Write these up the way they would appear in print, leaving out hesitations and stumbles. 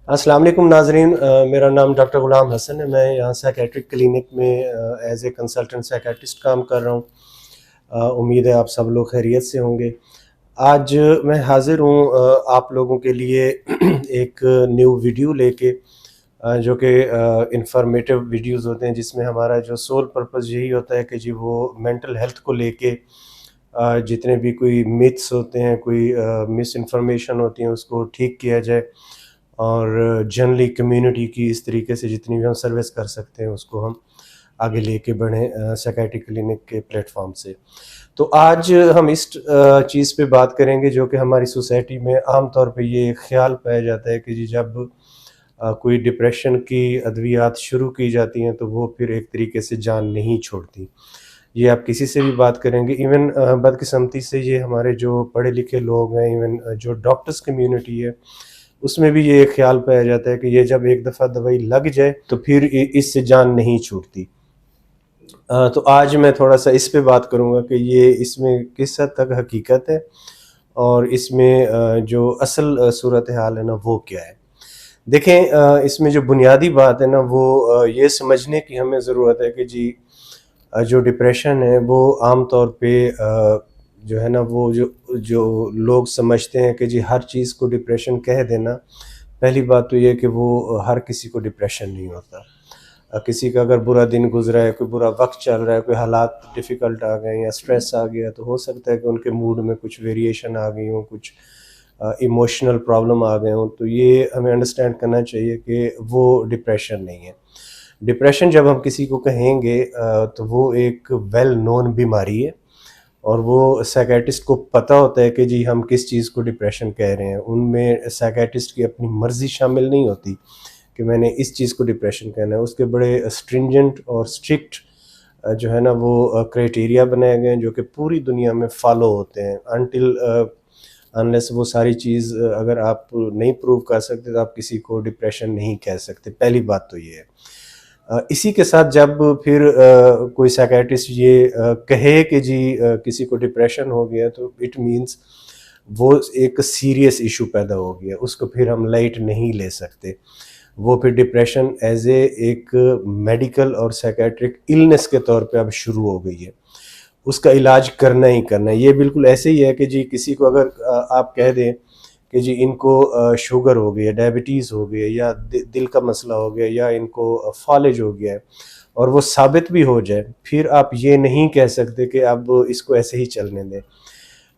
अस्सलाम वालेकुम नाज़रीन। मेरा नाम डॉक्टर ग़ुलाम हसन है। मैं यहाँ साइकेट्रिक क्लिनिक में एज ए कंसल्टेंट साइकेट्रिस्ट काम कर रहा हूँ। उम्मीद है आप सब लोग खैरियत से होंगे। आज मैं हाज़िर हूँ आप लोगों के लिए एक न्यू वीडियो लेके, जो कि इंफॉर्मेटिव वीडियोज़ होते हैं, जिसमें हमारा जो सोल पर्पज़ यही होता है कि जी वो मेंटल हेल्थ को लेके जितने भी कोई मिथ्स होते हैं, कोई मिस इन्फॉर्मेशन होती है, उसको ठीक किया जाए और जनरली कम्युनिटी की इस तरीके से जितनी भी हम सर्विस कर सकते हैं उसको हम आगे लेके बढ़ें साइकेट्रिक क्लिनिक के प्लेटफॉर्म से। तो आज हम इस चीज़ पे बात करेंगे जो कि हमारी सोसाइटी में आम तौर पे ये ख्याल पाया जाता है कि जी जब कोई डिप्रेशन की अद्वियात शुरू की जाती हैं तो वो फिर एक तरीके से जान नहीं छोड़ती। ये आप किसी से भी बात करेंगे, इवन बदकिस्मती से ये हमारे जो पढ़े लिखे लोग हैं, इवन जो डॉक्टर्स कम्युनिटी है, उसमें भी ये ख्याल पाया जाता है कि ये जब एक दफ़ा दवाई लग जाए तो फिर इससे जान नहीं छूटती। तो आज मैं थोड़ा सा इस पे बात करूँगा कि ये इसमें किस हद तक हकीकत है और इसमें जो असल सूरत हाल है ना वो क्या है। देखें, इसमें जो बुनियादी बात है ना वो ये समझने की हमें ज़रूरत है कि जी जो डिप्रेशन है वो आम तौर पे जो है ना वो जो जो लोग समझते हैं कि जी हर चीज़ को डिप्रेशन कह देना। पहली बात तो ये कि वो हर किसी को डिप्रेशन नहीं होता। किसी का अगर बुरा दिन गुजरा है, कोई बुरा वक्त चल रहा है, कोई हालात डिफ़िकल्ट आ गए या स्ट्रेस आ गया, तो हो सकता है कि उनके मूड में कुछ वेरिएशन आ गई हो, कुछ इमोशनल प्रॉब्लम आ गए हों, तो ये हमें अंडरस्टैंड करना चाहिए कि वो डिप्रेशन नहीं है। डिप्रेशन जब हम किसी को कहेंगे तो वो एक वेल नोन बीमारी है और वो साइकियाट्रिस्ट को पता होता है कि जी हम किस चीज़ को डिप्रेशन कह रहे हैं। उनमें साइकियाट्रिस्ट की अपनी मर्ज़ी शामिल नहीं होती कि मैंने इस चीज़ को डिप्रेशन कहना है। उसके बड़े स्ट्रिंजेंट और स्ट्रिक्ट जो है ना वो क्राइटेरिया बनाए गए हैं जो कि पूरी दुनिया में फॉलो होते हैं। अनटिल अनलेस वो सारी चीज़ अगर आप नहीं प्रूव कर सकते तो आप किसी को डिप्रेशन नहीं कह सकते। पहली बात तो ये है। इसी के साथ जब फिर कोई साइकियाट्रिस्ट ये कहे कि जी किसी को डिप्रेशन हो गया तो इट मीन्स वो एक सीरियस इशू पैदा हो गया, उसको फिर हम लाइट नहीं ले सकते। वो फिर डिप्रेशन एज ए एक मेडिकल और साइकियाट्रिक इलनेस के तौर पे अब शुरू हो गई है। उसका इलाज करना ही करना है। ये बिल्कुल ऐसे ही है कि जी किसी को अगर आप कह दें कि जी इनको शुगर हो गई है, डायबिटीज़ हो गई है या दिल का मसला हो गया या इनको फालिज हो गया है और वो साबित भी हो जाए, फिर आप ये नहीं कह सकते कि अब इसको ऐसे ही चलने दें।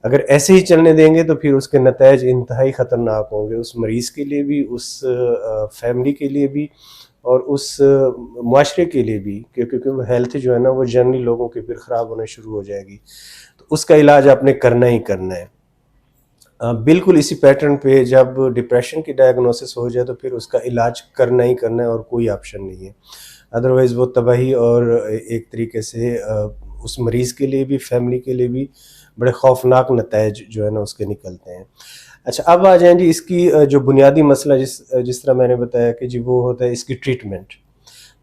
अगर ऐसे ही चलने देंगे तो फिर उसके नताइज इंतहाई ख़तरनाक होंगे, उस मरीज़ के लिए भी, उस फैमिली के लिए भी और उस मुआशरे के लिए भी, क्योंकि हेल्थ जो है ना वो जनरली लोगों की फिर ख़राब होना शुरू हो जाएगी। तो उसका इलाज आपने करना ही करना है। बिल्कुल इसी पैटर्न पे जब डिप्रेशन की डायग्नोसिस हो जाए तो फिर उसका इलाज करना ही करना है और कोई ऑप्शन नहीं है। अदरवाइज़ वो तबाही और एक तरीके से उस मरीज़ के लिए भी, फैमिली के लिए भी बड़े खौफनाक नताइज जो है ना उसके निकलते हैं। अच्छा, अब आ जाएँ जी इसकी जो बुनियादी मसला जिस तरह मैंने बताया कि जी वो होता है इसकी ट्रीटमेंट।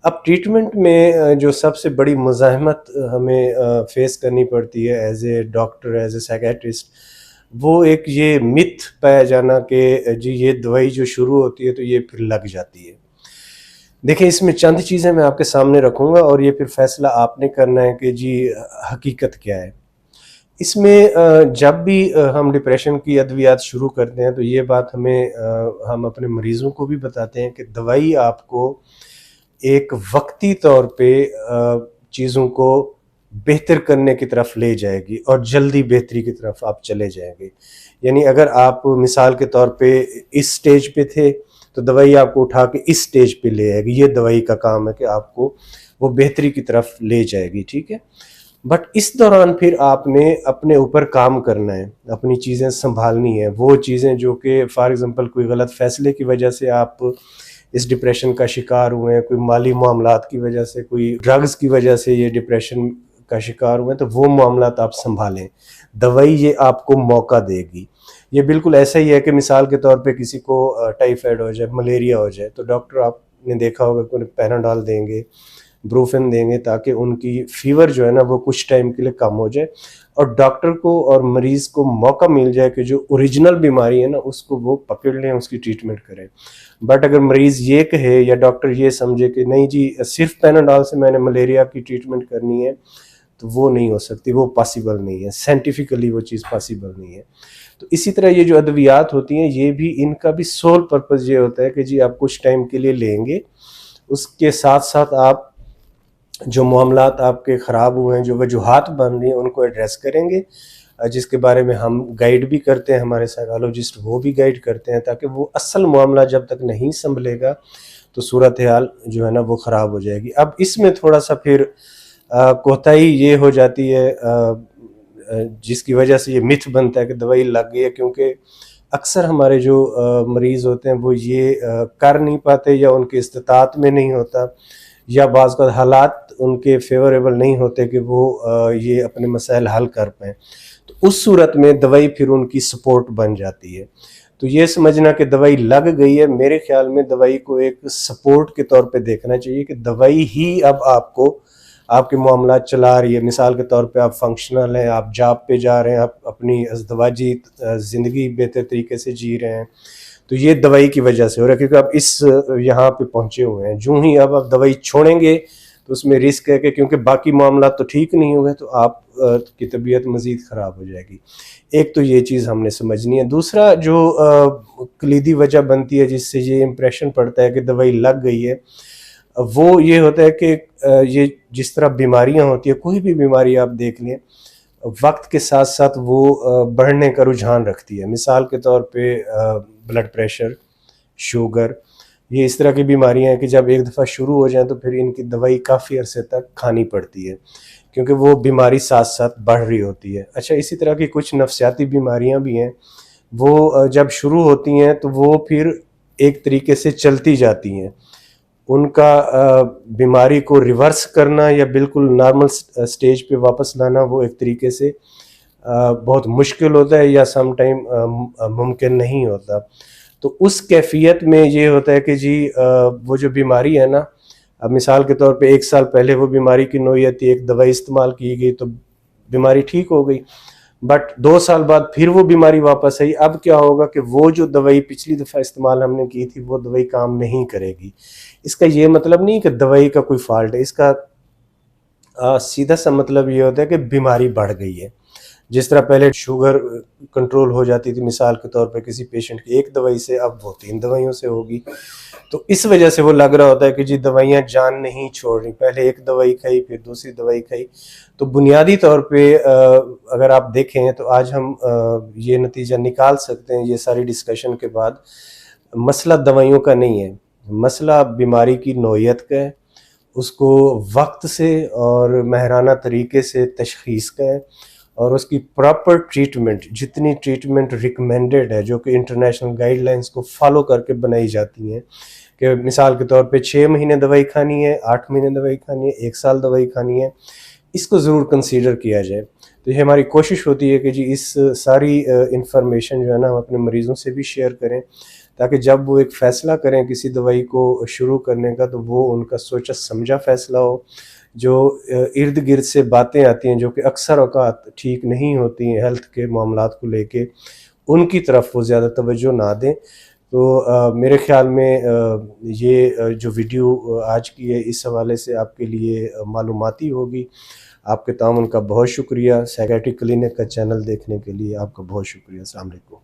अब ट्रीटमेंट में जो सबसे बड़ी मुज़ाहमत हमें फ़ेस करनी पड़ती है as a doctor, as a psychiatrist, वो एक ये मिथ पाया जाना कि जी ये दवाई जो शुरू होती है तो ये फिर लग जाती है। देखिए, इसमें चंद चीज़ें मैं आपके सामने रखूँगा और ये फिर फ़ैसला आपने करना है कि जी हकीकत क्या है। इसमें जब भी हम डिप्रेशन की अद्वियात शुरू करते हैं तो ये बात हम अपने मरीज़ों को भी बताते हैं कि दवाई आपको एक वक्ती तौर पे चीज़ों को बेहतर करने की तरफ ले जाएगी और जल्दी बेहतरी की तरफ आप चले जाएंगे। यानी अगर आप मिसाल के तौर पे इस स्टेज पे थे तो दवाई आपको उठा के इस स्टेज पे ले आएगी। ये दवाई का काम है कि आपको वो बेहतरी की तरफ ले जाएगी, ठीक है। बट इस दौरान फिर आपने अपने ऊपर काम करना है, अपनी चीज़ें संभालनी है। वो चीज़ें जो कि फॉर एग्ज़ाम्पल कोई गलत फ़ैसले की वजह से आप इस डिप्रेशन का शिकार हुए हैं, कोई माली मामलात की वजह से, कोई ड्रग्स की वजह से ये डिप्रेशन का शिकार हुए हैं, तो वो मामलात आप सँभालें। दवाई ये आपको मौका देगी। ये बिल्कुल ऐसा ही है कि मिसाल के तौर पे किसी को टाइफाइड हो जाए, मलेरिया हो जाए, तो डॉक्टर आपने देखा होगा कि उन्हें पैराडॉल देंगे ब्रूफिन देंगे ताकि उनकी फीवर जो है ना वो कुछ टाइम के लिए कम हो जाए और डॉक्टर को और मरीज़ को मौका मिल जाए कि जो ओरिजिनल बीमारी है ना उसको वो पकड़ लें, उसकी ट्रीटमेंट करें। बट अगर मरीज़ ये कहे या डॉक्टर ये समझे कि नहीं जी सिर्फ पैनाडॉल से मैंने मलेरिया की ट्रीटमेंट करनी है, तो वो नहीं हो सकती, वो पॉसिबल नहीं है, साइंटिफिकली वो चीज़ पॉसिबल नहीं है। तो इसी तरह ये जो अद्वियात होती हैं ये भी, इनका भी सोल पर्पज़ ये होता है कि जी आप कुछ टाइम के लिए लेंगे, उसके साथ साथ आप जो मामलात आपके ख़राब हुए हैं, जो वजूहात बन रही हैं उनको एड्रेस करेंगे, जिसके बारे में हम गाइड भी करते हैं, हमारे साइकोलॉजिस्ट वो भी गाइड करते हैं, ताकि वो असल मामला जब तक नहीं संभलेगा तो सूरत हाल जो है ना वो ख़राब हो जाएगी। अब इसमें थोड़ा सा फिर कोताही ये हो जाती है जिसकी वजह से ये मिथ बनता है कि दवाई लग गई है, क्योंकि अक्सर हमारे जो मरीज़ होते हैं वो ये कर नहीं पाते या उनकी इस्तिताअत में नहीं होता या बाज़ का हालात उनके फेवरेबल नहीं होते कि वो ये अपने मसाइल हल कर पाएँ। तो उस सूरत में दवाई फिर उनकी सपोर्ट बन जाती है। तो ये समझना कि दवाई लग गई है, मेरे ख़्याल में दवाई को एक सपोर्ट के तौर पे देखना चाहिए कि दवाई ही अब आपको आपके मामला चला रही है। मिसाल के तौर पे आप फंक्शनल हैं, आप जॉब पे जा रहे हैं, आप अपनी अज़दवाजी ज़िंदगी बेहतर तरीके से जी रहे हैं, तो ये दवाई की वजह से हो रहा है, क्योंकि आप इस यहाँ पे पहुँचे हुए हैं। जो ही अब आप दवाई छोड़ेंगे तो उसमें रिस्क है कि क्योंकि बाकी मामला तो ठीक नहीं हुए तो आप की तबीयत मज़ीद ख़राब हो जाएगी। एक तो ये चीज़ हमने समझनी है। दूसरा जो कलीदी वजह बनती है जिससे ये इम्प्रेशन पड़ता है कि दवाई लग गई है, वो ये होता है कि ये जिस तरह बीमारियां होती है, कोई भी बीमारी आप देख लें, वक्त के साथ साथ वो बढ़ने का रुझान रखती है। मिसाल के तौर पे ब्लड प्रेशर, शुगर, ये इस तरह की बीमारियां हैं कि जब एक दफ़ा शुरू हो जाएं तो फिर इनकी दवाई काफ़ी अरसे तक खानी पड़ती है, क्योंकि वो बीमारी साथ साथ बढ़ रही होती है। अच्छा, इसी तरह की कुछ नफ्सियाती बीमारियां भी हैं, वो जब शुरू होती हैं तो वो फिर एक तरीके से चलती जाती हैं। उनका बीमारी को रिवर्स करना या बिल्कुल नॉर्मल स्टेज पे वापस लाना वो एक तरीके से बहुत मुश्किल होता है या सम टाइम मुमकिन नहीं होता। तो उस कैफियत में ये होता है कि जी वो जो बीमारी है ना, अब मिसाल के तौर पे 1 साल पहले वो बीमारी की नोयत थी, एक दवाई इस्तेमाल की गई तो बीमारी ठीक हो गई, बट 2 साल बाद फिर वो बीमारी वापस आई। अब क्या होगा कि वो जो दवाई पिछली दफ़ा इस्तेमाल हमने की थी वो दवाई काम नहीं करेगी। इसका ये मतलब नहीं कि दवाई का कोई फॉल्ट है, इसका सीधा सा मतलब ये होता है कि बीमारी बढ़ गई है। जिस तरह पहले शुगर कंट्रोल हो जाती थी मिसाल के तौर पे किसी पेशेंट की एक दवाई से, अब वो 3 दवाइयों से होगी। तो इस वजह से वो लग रहा होता है कि जी दवाइयाँ जान नहीं छोड़ रही, पहले एक दवाई खाई फिर दूसरी दवाई खाई। तो बुनियादी तौर पे अगर आप देखें तो आज हम ये नतीजा निकाल सकते हैं ये सारी डिस्कशन के बाद, मसला दवाइयों का नहीं है, मसला बीमारी की नौइयत का है, उसको वक्त से और माहिराना तरीके से तशख़ीस का है और उसकी प्रॉपर ट्रीटमेंट, जितनी ट्रीटमेंट रिकमेंडेड है जो कि इंटरनेशनल गाइडलाइंस को फॉलो करके बनाई जाती हैं, कि मिसाल के तौर पे 6 महीने दवाई खानी है, 8 महीने दवाई खानी है, 1 साल दवाई खानी है, इसको ज़रूर कंसीडर किया जाए। तो ये हमारी कोशिश होती है कि जी इस सारी इंफॉर्मेशन जो है ना हम अपने मरीज़ों से भी शेयर करें, ताकि जब वो एक फ़ैसला करें किसी दवाई को शुरू करने का तो वो उनका सोचा समझा फ़ैसला हो। जो इर्द गिर्द से बातें आती हैं जो कि अक्सर औक़ात ठीक नहीं होती हैं हेल्थ के मामलात को लेके, उनकी तरफ वो ज़्यादा तवज्जो ना दें। तो मेरे ख़्याल में ये जो वीडियो आज की है इस हवाले से आपके लिए मालूमाती होगी। आपके ताउन का बहुत शुक्रिया। साइकियाट्रिक क्लिनिक का चैनल देखने के लिए आपका बहुत शुक्रिया। अस्सलाम वालेकुम।